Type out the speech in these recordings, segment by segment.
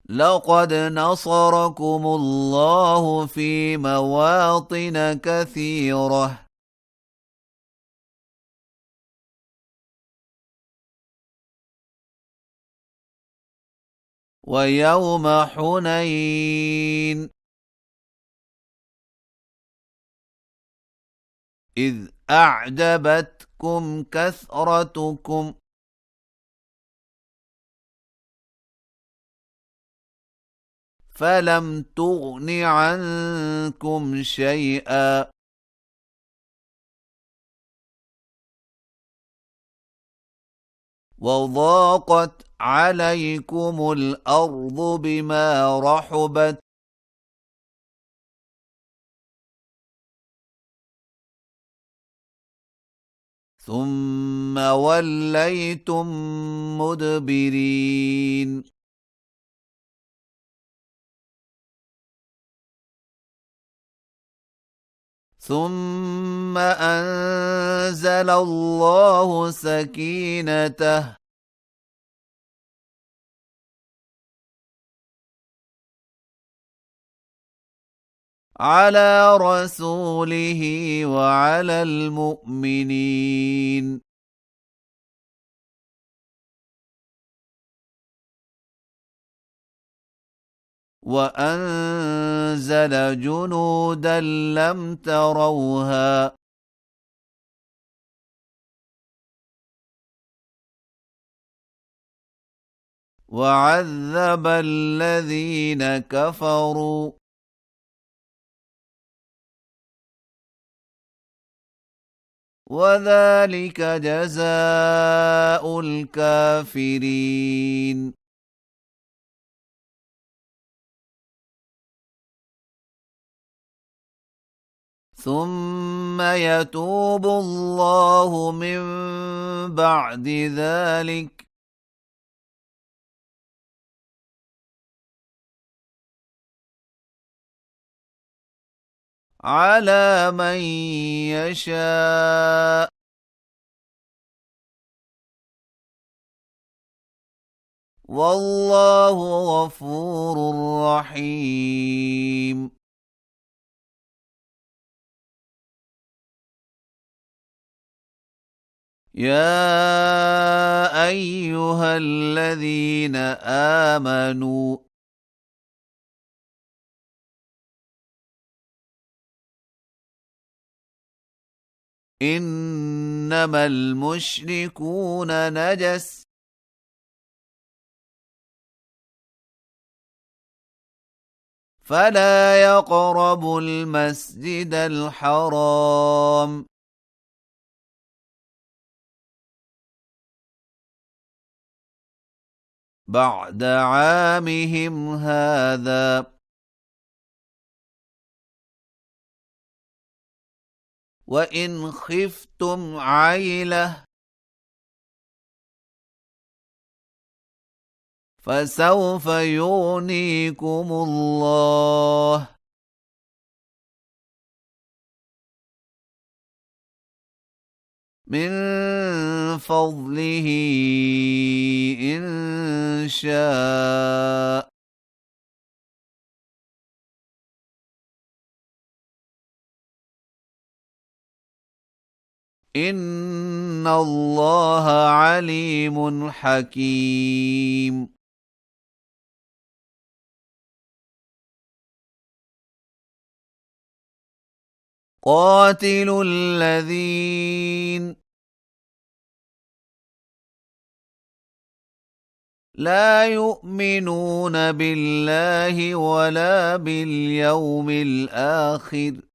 لقد نصركم الله في مواطن كثيرة ويوم حنين إذ أعجبتكم كثرتكم فلم تغن عنكم شيئا وضاقت عليكم الأرض بما رحبت ثم وليتم مدبرين ثم أنزل الله سكينته على رسوله وعلى المؤمنين وأنزل جنودا لم تروها وعذب الذين كفروا وذلك جزاء الكافرين ثم يتوب الله من بعد ذلك على من يشاء والله غفور رحيم يا أيها الذين آمنوا إنما المشركون نجس فلا يقربوا المسجد الحرام بعد عامهم هذا وإن خفتم عيلة فسوف يغنيكم الله من فضله إن شاء إن الله عليم حكيم قاتلوا الذين لا يؤمنون بالله ولا باليوم الآخر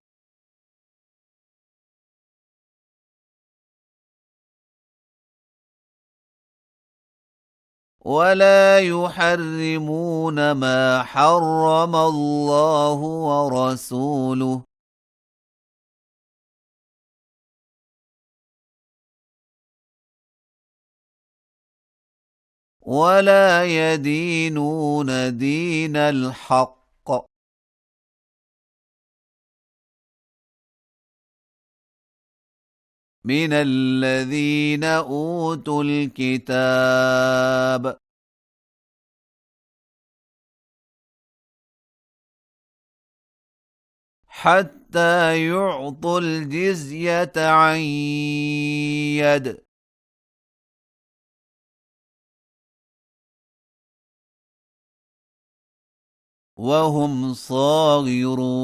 ولا يحرمون ما حرم الله ورسوله ولا يدينون دين الحق من الذين أوتوا الكتاب حتى يعطوا الجزية عن يد وهم صاغرون